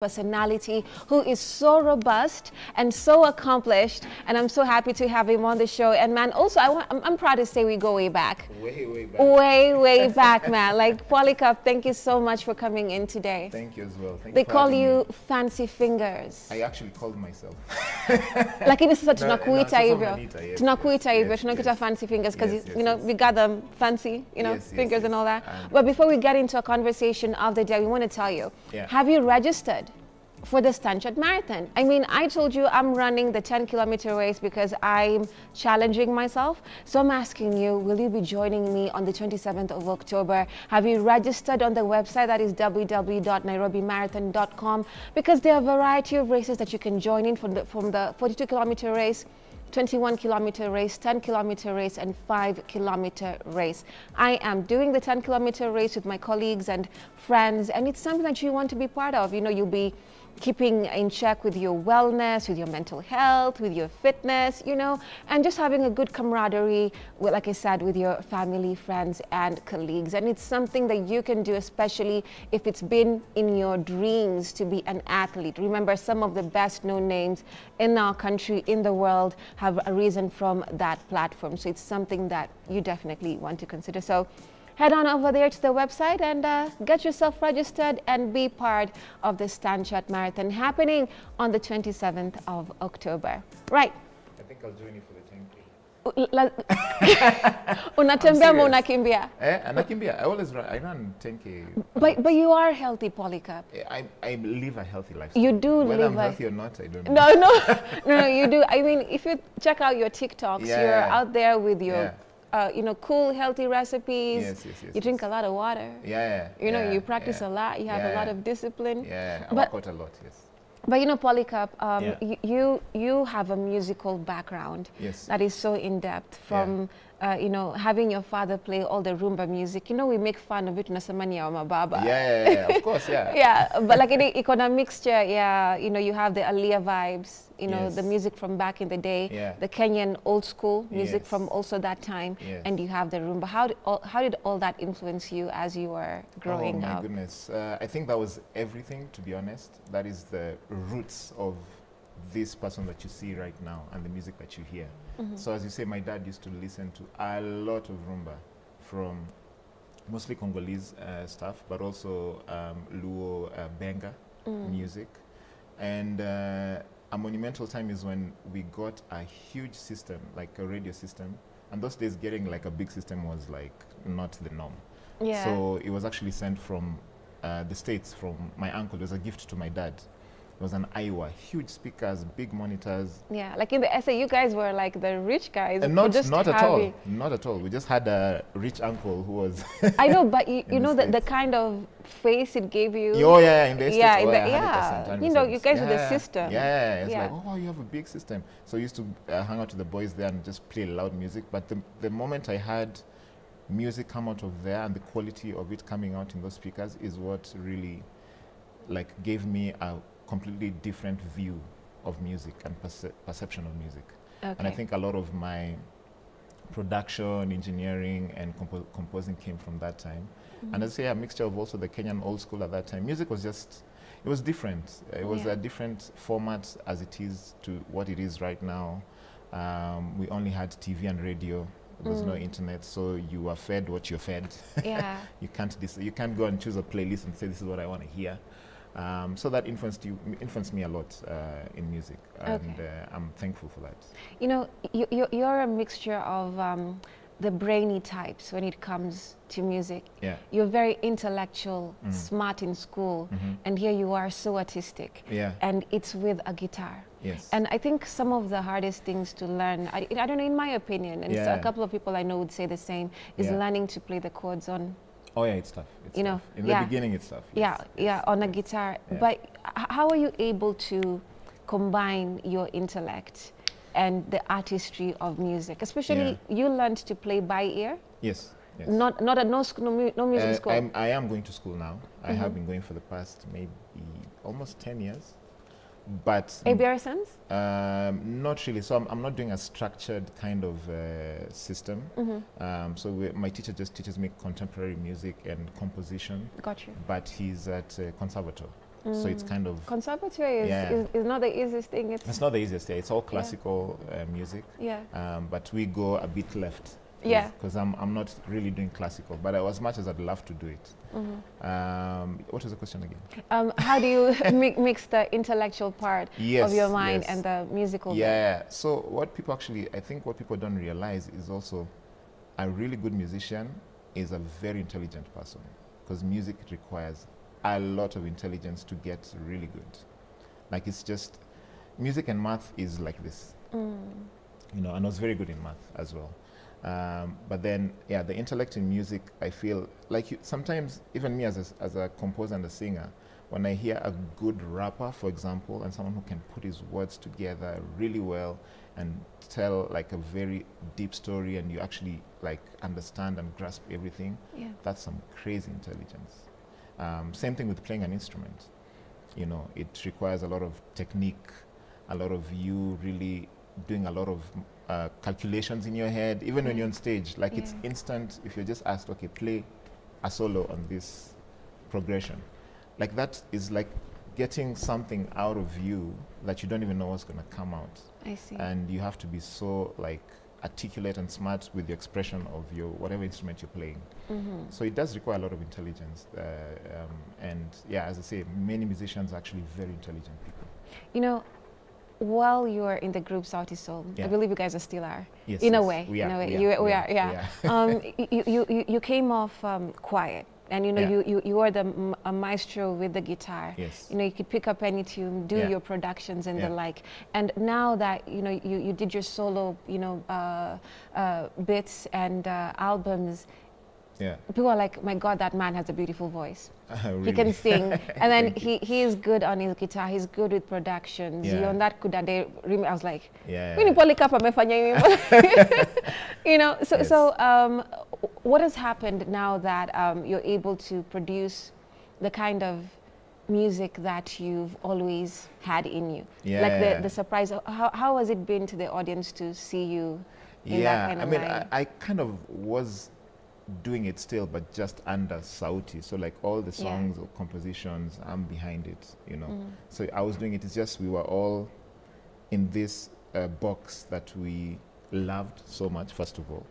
personality who is so robust and so accomplished, and I'm so happy to have him on the show. And man, also I'm proud to say we go way back. Way back. Way back, man. Like Polycarp, thank you so much for coming in today. Thank you as well. They call you Fancy Fingers. I actually called myself. Lakini sasa tunakuita hivyo. Tunakuita hivyo, tunakuita Fancy Fingers because you know we got them fancy, you know, fingers and all that. But before we get into a conversation of the day, we want to tell you, have you registered for the Stanchart Marathon? I mean, I told you I'm running the 10-kilometer race because I'm challenging myself. So I'm asking you, will you be joining me on the 27th of October? Have you registered on the website that is www.nairobimarathon.com? Because there are a variety of races that you can join in from the 42-kilometer race, 21-kilometer race, 10-kilometer race, and 5-kilometer race. I am doing the 10-kilometer race with my colleagues and friends, and it's something that you want to be part of. You know, you'll be keeping in check with your wellness, with your mental health, with your fitness, you know, and just having a good camaraderie, like I said, with your family, friends, and colleagues. And it's something that you can do, especially if it's been in your dreams to be an athlete. Remember, some of the best known names in our country, in the world, have arisen from that platform. So it's something that you definitely want to consider. So head on over there to the website and get yourself registered and be part of the Stanchart Marathon happening on the 27th of October. Right. I think I'll join you for the 10K. Unatembea ama unakimbia? Anakimbia. I always run. I run 10K. But you are healthy, Polycarp. I live a healthy lifestyle. You do Whether live I'm healthy or not, I don't know. No, you do. I mean, if you check out your TikToks, you're out there with your you know, cool, healthy recipes. Yes, you drink a lot of water. You know, you practice a lot. You have a lot of discipline. I work out a lot, yes. But you know, Polycarp, you have a musical background that is so in-depth from, you know, having your father play all the rumba music. You know, we make fun of it, nasamani ya mababa. Of course, but like in a mixture, you know, you have the Aliyah vibes, you know, the music from back in the day, the Kenyan old school music from also that time, and you have the rumba. How did all that influence you as you were growing up? Oh my goodness, I think that was everything, to be honest. That is the roots of this person that you see right now and the music that you hear. So as you say, my dad used to listen to a lot of rumba from mostly Congolese stuff, but also Luo Benga music. And a monumental time is when we got a huge system, like a radio system. And those days getting like a big system was like not the norm. So it was actually sent from the States from my uncle. It was a gift to my dad. It was an Iowa, huge speakers, big monitors. Yeah, like in the essay, you guys were like the rich guys. Not at all. Not at all. We just had a rich uncle who was. I know, but you know the kind of face it gave you. In the States. You know, you guys with the system. It's like, oh, you have a big system. So I used to hang out with the boys there and just play loud music. But the moment I had music come out of there and the quality of it coming out in those speakers is what really like gave me a completely different view of music and perception of music. And I think a lot of my production, engineering, and composing came from that time. And I'd say a mixture of also the Kenyan old school at that time. Music was just, it was different. It was a different format as it is to what it is right now. We only had TV and radio. There was no internet, so you were fed what you're fed. You can't go and choose a playlist and say this is what I want to hear. So that influenced me a lot in music, and I'm thankful for that. You know, you're a mixture of the brainy types when it comes to music. You're very intellectual, smart in school, and here you are so artistic. And it's with a guitar. And I think some of the hardest things to learn, I don't know, in my opinion, and so a couple of people I know would say the same, is learning to play the chords on. Oh yeah, it's tough. You know, in the beginning it's tough. On a guitar. But how are you able to combine your intellect and the artistry of music? Especially you learned to play by ear. Yes. Not at no music school. I am going to school now. I have been going for the past maybe almost 10 years. But ABRSNs? Not really. So I'm not doing a structured kind of system. So my teacher just teaches me contemporary music and composition. Got you. But he's at conservatoire. So it's kind of... Conservatory is not the easiest thing. It's not the easiest. It's all classical music. Yeah. But we go a bit left. Yeah. Because I'm not really doing classical, but as much as I'd love to do it. What was the question again? How do you mix the intellectual part of your mind and the musical bit? Yeah. So I think what people don't realize is also a really good musician is a very intelligent person, because music requires a lot of intelligence to get really good. Like, it's just, music and math is like this. You know, and I was very good in math as well. But then, yeah, the intellect in music, I feel like sometimes, even me as a composer and a singer, when I hear a good rapper, for example, and someone who can put his words together really well and tell like a very deep story, and you actually like understand and grasp everything, that's some crazy intelligence. Same thing with playing an instrument. You know, it requires a lot of technique, a lot of you really doing a lot of calculations in your head, even when you're on stage. Like, it's instant. If you're just asked, okay, play a solo on this progression, like, that is like getting something out of you that you don't even know what's going to come out. I see. And you have to be so like articulate and smart with the expression of your whatever instrument you're playing. So it does require a lot of intelligence. And yeah, as I say, many musicians are actually very intelligent people. You know, while you are in the group Sauti Soul, I believe you guys are still are. Yes, in a way. We are. You came off quiet. And you know, you are a maestro with the guitar. Yes. You know, you could pick up any tune, do your productions and the like. And now that you know you did your solo, you know, bits and albums, people are like, my God, that man has a beautiful voice. Really? He can sing, and then he is good on his guitar. He's good with productions. You know, and that could I was like, when Polycarp amefanya hivi. You know, so what has happened now that you're able to produce the kind of music that you've always had in you? Like the surprise. How has it been to the audience to see you in that kind of line? I kind of was doing it still, but just under Sauti. So like all the songs or compositions, I'm behind it, you know. So I was doing it. It's just we were all in this box that we loved so much, first of all.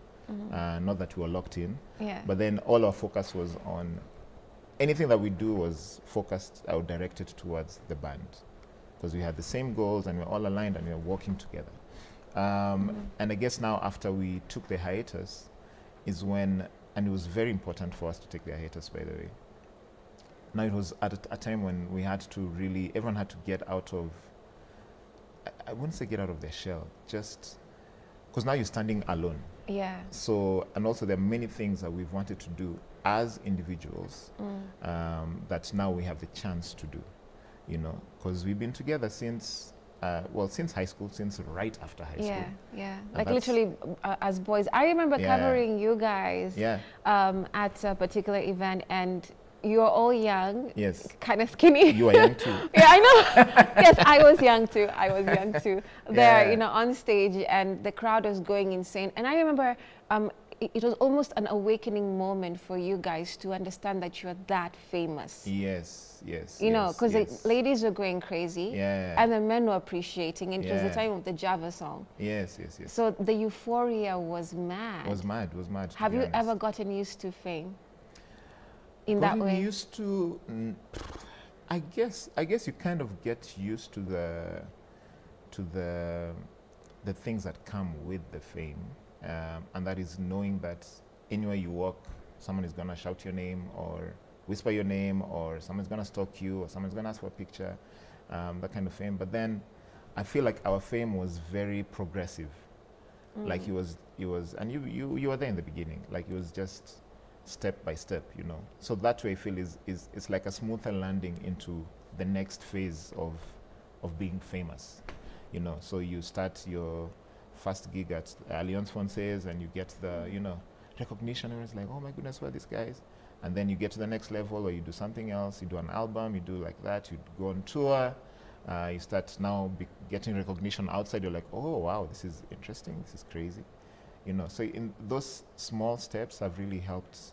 Not that we were locked in, but then all our focus was on anything that we do was focused or directed towards the band, because we had the same goals and we're all aligned and we're working together. And I guess now after we took the hiatus is when, and it was very important for us to take the hiatus, by the way. Now it was at a time when we had to really, everyone had to get out of, I wouldn't say get out of their shell, just because now you're standing alone. Yeah. So, and also there are many things that we've wanted to do as individuals that now we have the chance to do, you know, because we've been together since, well, since high school, since right after high school. Yeah. Like literally as boys. I remember covering you guys at a particular event, and you were all young. Yes. Kind of skinny. You were young too. Yeah, I know. Yes, I was young too. There, you know, on stage, and the crowd was going insane. And I remember it was almost an awakening moment for you guys to understand that you're that famous. Yes. You know, because the ladies were going crazy. And the men were appreciating it. It was the time of the Java song. Yes. So the euphoria was mad. Was mad. Have you ever gotten used to fame in that way? Used to, I guess you kind of get used to the things that come with the fame, and that is knowing that anywhere you walk, someone is gonna shout your name or whisper your name, or someone's gonna stalk you, or someone's gonna ask for a picture, that kind of fame. But then I feel like our fame was very progressive. Like it was, and you were there in the beginning. Like it was just step by step, you know. So that way I feel it's like a smoother landing into the next phase of being famous, you know. So you start your first gig at Alliance Francaise and you get the, you know, recognition, and it's like, oh my goodness, who are these guys? And then you get to the next level, or you do something else, you do an album, you do like that, you go on tour, you start now getting recognition outside. You're like, oh wow, this is interesting, this is crazy, you know. So in those small steps have really helped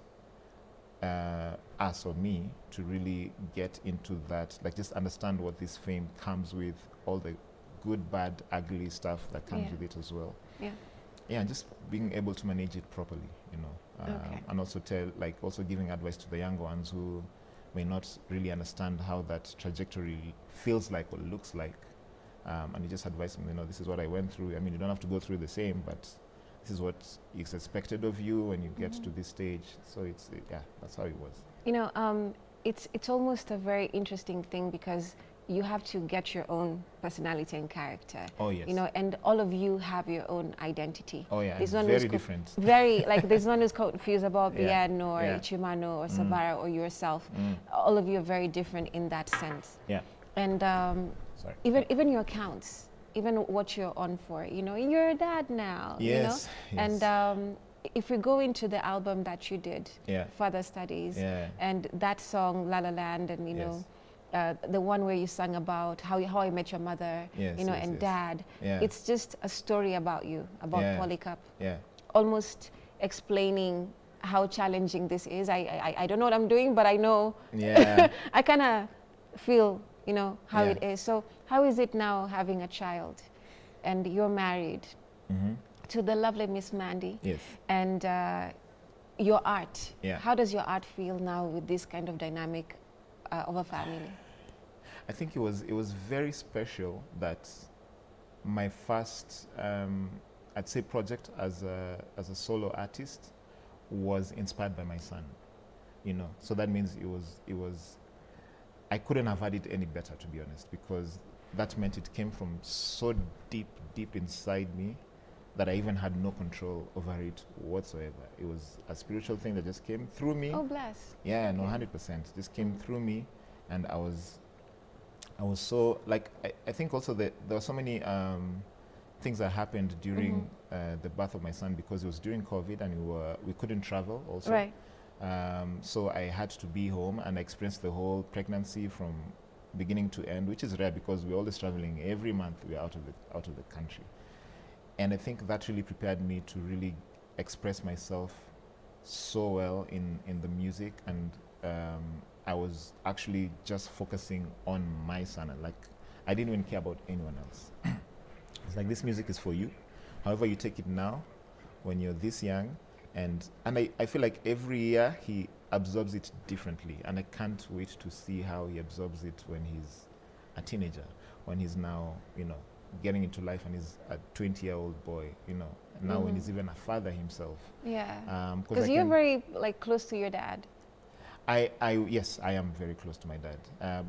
us or me to really get into that, like just understand what this fame comes with, all the good, bad, ugly stuff that comes with it as well. Yeah. Yeah, and just being able to manage it properly, you know, and also also giving advice to the younger ones who may not really understand how that trajectory feels like or looks like, and you just advise them, you know, this is what I went through. I mean, you don't have to go through the same, but this is what is expected of you when you get to this stage. So it's yeah, that's how it was. You know, it's almost a very interesting thing because you have to get your own personality and character. Oh yes. You know, and all of you have your own identity. Oh yeah, there's very different. Very, like there's one who's confused about Bien or yeah. Chimano or Savara or yourself. All of you are very different in that sense. Yeah. And even your accounts, even what you're on for, you know, you're a dad now. Yes. You know? Yes. And if we go into the album that you did, yeah. Further Studies, yeah. and that song La La Land, and you know, the one where you sang about how I met your mother, yes, you know, yes, and yes. Dad. Yeah. It's just a story about you, about Polycarp. Yeah. Almost explaining how challenging this is. I don't know what I'm doing, but I know. Yeah. I kind of feel, you know, how it is. So how is it now having a child, and you're married to the lovely Miss Mandy? Yes. And your art. Yeah. How does your art feel now with this kind of dynamic of a family? I think it was very special that my first, I'd say, project as a solo artist was inspired by my son. You know, so that means it was. I couldn't have had it any better, to be honest, because that meant it came from so deep inside me that I even had no control over it whatsoever. It was a spiritual thing that just came through me. Oh, bless. Yeah, no, 100%. Just came through me, and I was so, like, I think also that there were so many things that happened during the birth of my son, because it was during COVID and we couldn't travel also. Right. So I had to be home, and I experienced the whole pregnancy from beginning to end, which is rare because we're always traveling. Every month we're out of the country. And I think that really prepared me to really express myself so well in the music, and I was actually just focusing on my son, and like I didn't even care about anyone else. It's like, this music is for you. However you take it now, when you're this young, and I feel like every year he absorbs it differently, and I can't wait to see how he absorbs it when he's a teenager, when he's now, you know, getting into life and he's a 20-year-old boy, you know, now when he's even a father himself. Yeah. Because you're very, like, close to your dad. Yes, I am very close to my dad.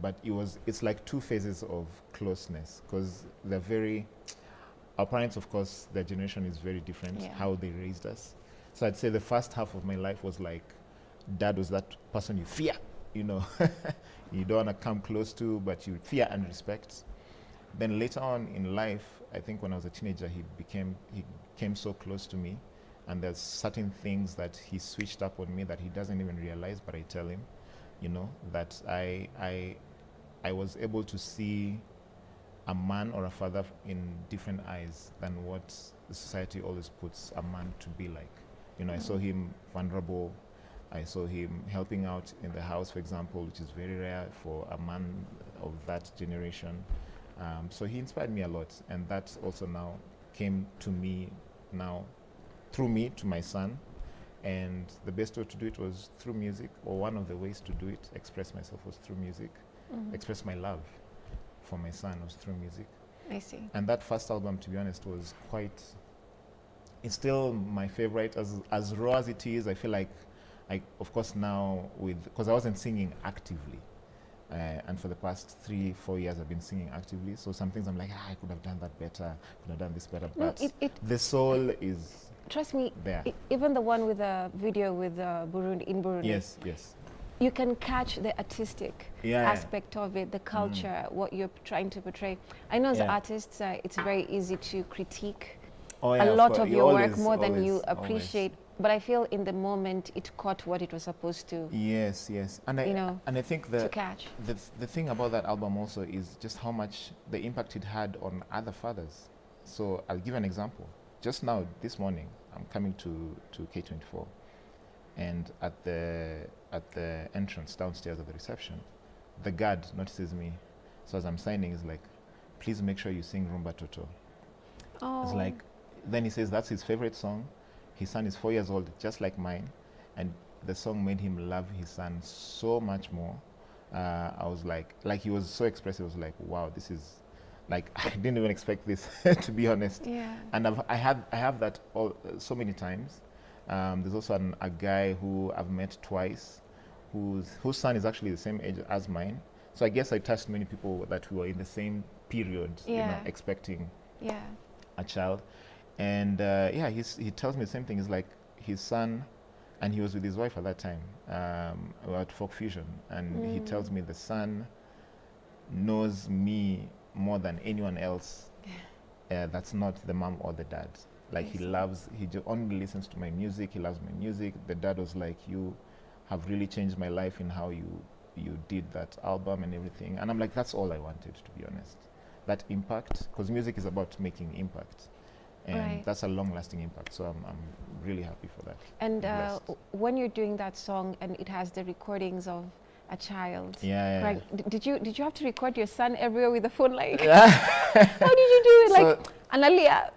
But it's like two phases of closeness, because our parents, of course, their generation is very different, how they raised us. So I'd say the first half of my life was like, dad was that person you fear, you know, you don't want to come close to, but you fear and respect. Then later on in life, I think when I was a teenager, he came so close to me, and there's certain things that he switched up on me that he doesn't even realize, but I tell him, you know, that I was able to see a man or a father in different eyes than what the society always puts a man to be like. You know, I saw him vulnerable. I saw him helping out in the house, for example, which is very rare for a man of that generation. So he inspired me a lot, and that also now came to me now, through me to my son. And the best way to do it was through music, or one of the ways to do it, express myself, was through music. Express my love for my son was through music. I see. And that first album, to be honest, was it's still my favorite. As raw as it is, I feel like, of course now, because I wasn't singing actively. And for the past 3-4 years, I've been singing actively. So some things I'm like, I could have done that better, could have done this better. No, but the soul is trust me, there. Even the one with the video with Burundi. Yes, yes. You can catch the artistic aspect of it, the culture, what you're trying to portray. I know as artists, it's very easy to critique a lot of your work more than you appreciate. But I feel in the moment it caught what it was supposed to. Yes, yes. And I think to catch. The thing about that album also is just how much the impact it had on other fathers. So I'll give an example. Just now, this morning, I'm coming to K24, And at the entrance downstairs of the reception, the guard notices me. So as I'm signing, he's like, please make sure you sing Rumba Toto. Oh. It's like, then he says that's his favorite song. His son is 4 years old, just like mine. And the song made him love his son so much more. I was like he was so expressive. I was like, wow, this is, like, I didn't even expect this, to be honest. Yeah. And I have that so many times. There's also a guy who I've met twice, whose son is actually the same age as mine. So I guess I touched many people that were in the same period, you know, expecting a child. And yeah, he tells me the same thing. He's like, his son, and he was with his wife at that time, at Folk Fusion, and he tells me the son knows me more than anyone else that's not the mom or the dad. Like, he only listens to my music, he loves my music. The dad was like, you have really changed my life in how you did that album and everything. And I'm like, that's all I wanted, to be honest. That impact, because music is about making impact. And that's a long-lasting impact. So I'm really happy for that. And when you're doing that song and it has the recordings of a child, right? Did you have to record your son everywhere with the phone? Like, how did you do it? Like, Analia.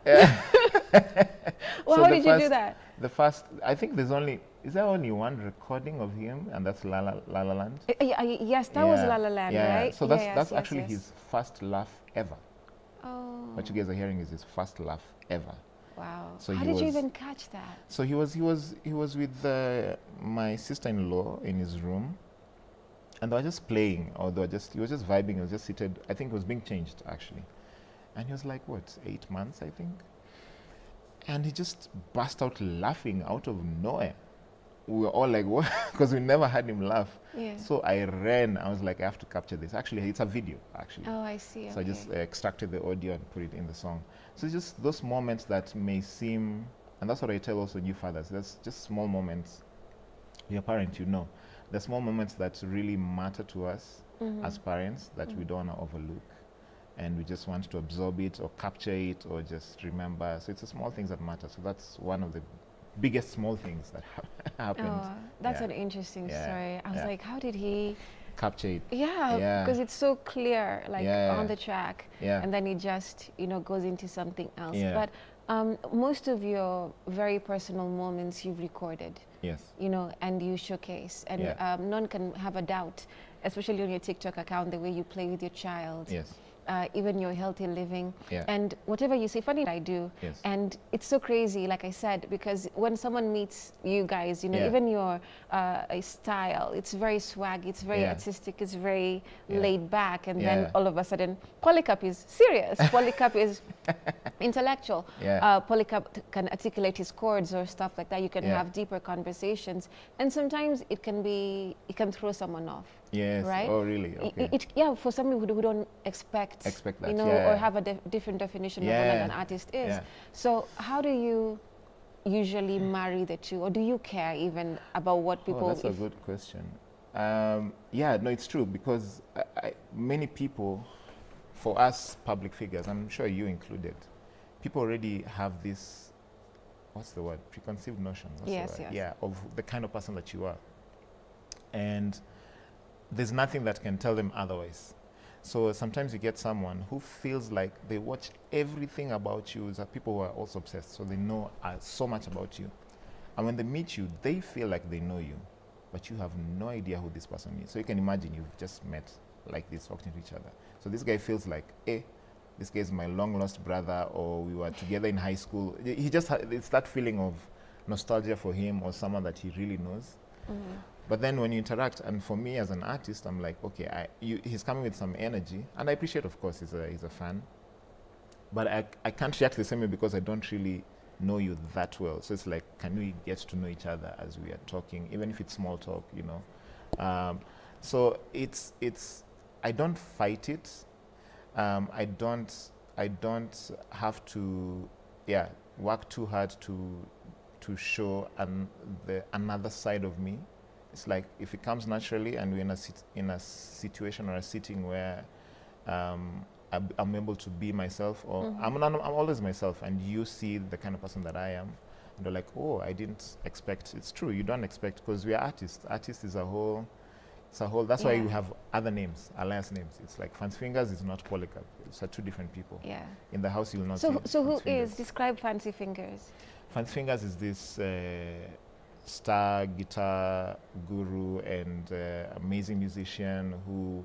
Well, so how did you do that? The first, I think is there only one recording of him, and that's La La Land? Yes, that was La La Land, right? So that's actually his first laugh ever. Oh. What you guys are hearing is his first laugh ever. Wow. So how did you even catch that? So he was with my sister-in-law in his room, and they were just playing, or he was just vibing. He was just seated. I think it was being changed, actually. And he was like, what, 8 months, I think? And he just burst out laughing out of nowhere. We were all like, what? Because we never had him laugh. Yeah. So I ran. I was like, I have to capture this. Actually, it's a video, actually. Oh, I see. So I just extracted the audio and put it in the song. So it's just those moments that may seem, and that's what I tell also new fathers, there's just small moments. You're a parent, you know. The small moments that really matter to us as parents that we don't want to overlook. And we just want to absorb it or capture it or just remember. So it's the small things that matter. So that's one of the biggest small things that happened. Oh, that's an interesting story. I was like, how did he capture it? Yeah, because it's so clear, like on the track. Yeah. And then it just, goes into something else. Yeah. But most of your very personal moments you've recorded. Yes. And you showcase. And none can have a doubt, especially on your TikTok account, the way you play with your child. Yes. Even your healthy living, Yeah. and whatever you say, funny I do. Yes. And it's so crazy, like I said, because when someone meets you guys, even your style, it's very swaggy, it's very artistic, it's very laid back, and then all of a sudden, Polycarp is serious. Polycarp is intellectual. Polycarp can articulate his chords or stuff like that. You can have deeper conversations, and sometimes it can throw someone off. Yes. Right? Oh, really? Okay. For some people who don't expect that, or have a different definition of what an artist is. Yeah. So how do you usually marry the two, or do you care even about what people? Oh, that's a good question. Yeah, no, it's true, because many people, for us public figures, I'm sure you included, people already have this, what's the word, preconceived notion. Yes. Yeah, of the kind of person that you are. And there's nothing that can tell them otherwise. So sometimes you get someone who feels like they watch everything about you. There are people who are also obsessed, so they know so much about you. And when they meet you, they feel like they know you, but you have no idea who this person is. So you can imagine you've just met like this, talking to each other. So this guy feels like, this guy is my long-lost brother, or we were together in high school. He just it's that feeling of nostalgia for him, or someone that he really knows. But then when you interact, and for me as an artist, I'm like, okay, he's coming with some energy, and I appreciate, of course, he's a fan. But I can't react the same way because I don't really know you that well. So it's like, can we get to know each other as we are talking, even if it's small talk, So I don't fight it. I don't have to, work too hard to show another side of me. It's like, if it comes naturally and we're in a situation or a sitting where I'm able to be myself, or I'm always myself, and you see the kind of person that I am, And they're like, oh, I didn't expect. It's true, you don't expect, because we are artists. Artist is a whole, it's a whole, that's why we have other names, alliance names. It's like Fancy Fingers is not Polycarp. It's two different people. Yeah. In the house, you'll not see So who Fancy Fingers. is, describe Fancy Fingers. Fancy Fingers is this star guitar guru and amazing musician who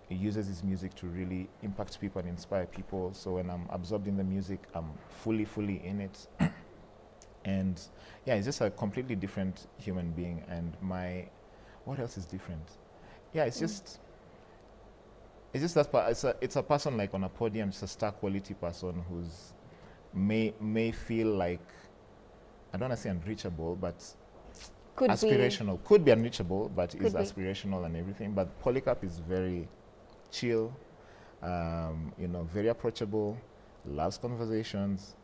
uses his music to really impact people and inspire people. So when I'm absorbed in the music, I'm fully in it. And yeah, it's just a completely different human being. And what else is different? Yeah, it's just that it's a person like on a podium, just a star quality person who's may feel like, I don't want to say unreachable, but Could aspirational. Could be unreachable, but is be. aspirational and everything. But Polycarp is very chill, you know, very approachable, loves conversations,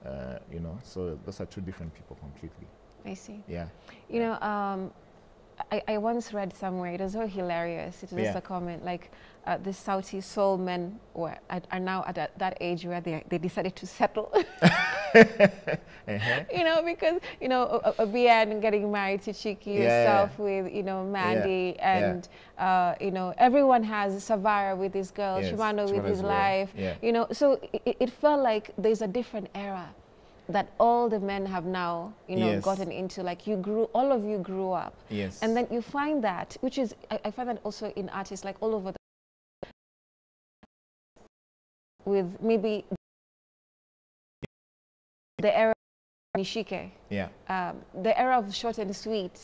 you know. So those are two different people completely. I see. Yeah. You know, I once read somewhere, it was so hilarious. It was just a comment, like the Southeast soul men are now at that age where they decided to settle. You know, because, you know, Bien getting married to Chiki, yourself with, you know, Mandy, and, you know, everyone has Savara with his girl, Shimano with his life, you know, so it felt like there's a different era that all the men have now, you know, gotten into. Like all of you grew up. Yes. And then you find that, which is, I find that also in artists, like all over with maybe the era of Nishike. Yeah. The era of short and sweet.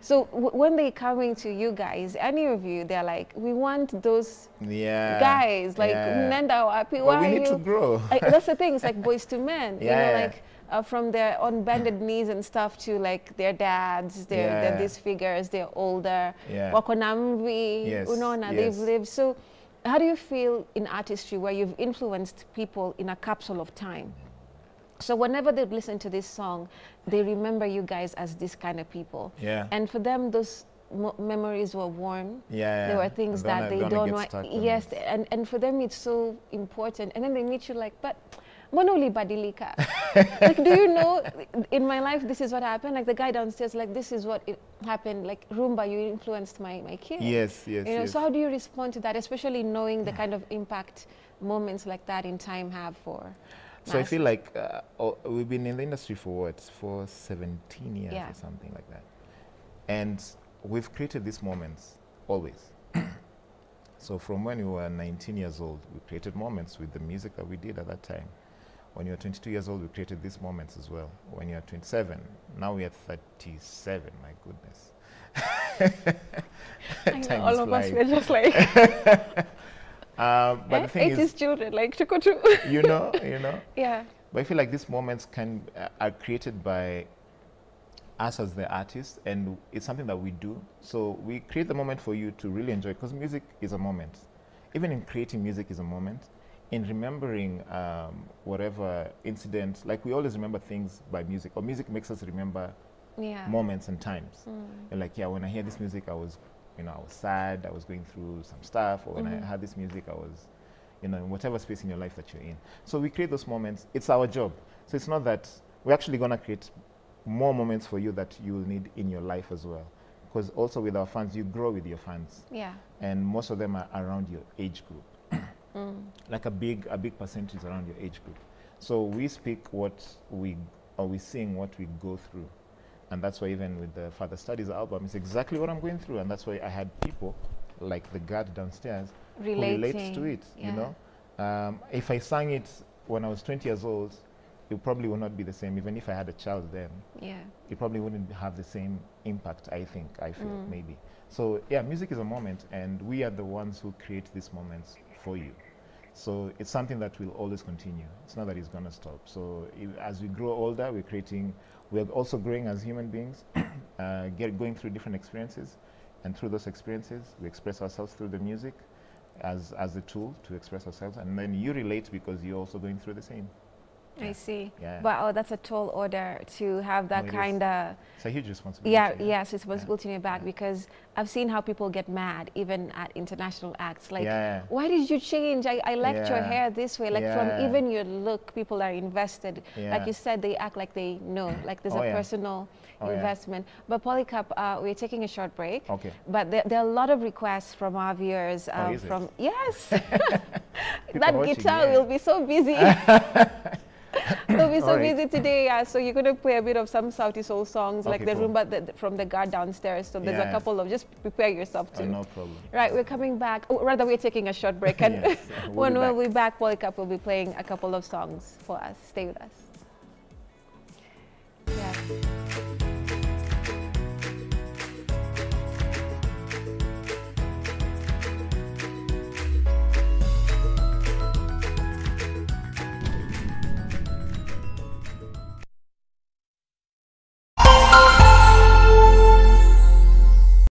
So when they coming to you guys, any of you, they're like, we want those guys, like Nenda or Api. But we need to grow. That's the thing. It's like boys to men. You know, Yeah. like from their on bended knees and stuff to like their dads, they're these figures, they're older. Wakonamvi, Unona, they've lived. So how do you feel in artistry where you've influenced people in a capsule of time? So whenever they listen to this song, they remember you guys as this kind of people. Yeah. And for them, those memories were warm. Yeah. There were things that they don't want. Yes. And for them, it's so important. And then they meet you like, but Monoli Badilika. Like, do you know, in my life, this is what happened? Like the guy downstairs, like, this is what happened. Like, Rumba, you influenced my kid. Yes, yes, you know, so how do you respond to that, especially knowing the kind of impact moments like that in time have for So I feel like we've been in the industry for what? For 17 years or something like that. And we've created these moments always. So from when we were 19 years old, we created moments with the music that we did at that time. When you were 22 years old, we created these moments as well. When you are 27, now we are 37, my goodness. I know, all of us were just like... but the thing is, children, like Chokotu. you know. Yeah. But I feel like these moments are created by us as the artists, and it's something that we do. So we create the moment for you to really enjoy, because music is a moment. Even in creating music is a moment. In remembering whatever incident, like we always remember things by music, or music makes us remember moments and times. And like, when I hear this music, I was sad, I was going through some stuff, or when I heard this music, I was, in whatever space in your life that you're in. So we create those moments. It's our job. So it's not that we're actually going to create more moments for you that you'll need in your life as well. Because also with our fans, you grow with your fans. Yeah. And most of them are around your age group. Like a big percentage around your age group. So we speak we sing what we go through. And that's why even with the Father Studies album, it's exactly what I'm going through. And that's why I had people like the guard downstairs who relates to it, you know. If I sang it when I was 20 years old, it probably would not be the same. Even if I had a child then, it probably wouldn't have the same impact, I feel, maybe. So yeah, music is a moment, and we are the ones who create these moments for you. So it's something that will always continue. It's not that it's going to stop. So as we grow older, we're also growing as human beings, going through different experiences. And through those experiences, we express ourselves through the music as a tool to express ourselves. And then you relate because you're also going through the same. I see. Yeah. But oh, that's a tall order to have that kind of. It's a huge responsibility. Yeah, yes, responsibility in your back, because I've seen how people get mad even at international acts. Like, why did you change? I liked your hair this way. Like from even your look, people are invested. Like you said, they act like they know. Like there's a personal investment. But Polycarp, we're taking a short break. Okay. But there are a lot of requests from our viewers. Yes, that guitar will be so busy. We'll be so busy today, so you're going to play a bit of some Sauti Soul songs, like the Rumba from the guard downstairs. So there's a couple of, just prepare yourself to. No problem. Right, we're coming back. Oh, rather, we're taking a short break. And when we'll be back, Polycarp will be playing a couple of songs for us. Stay with us.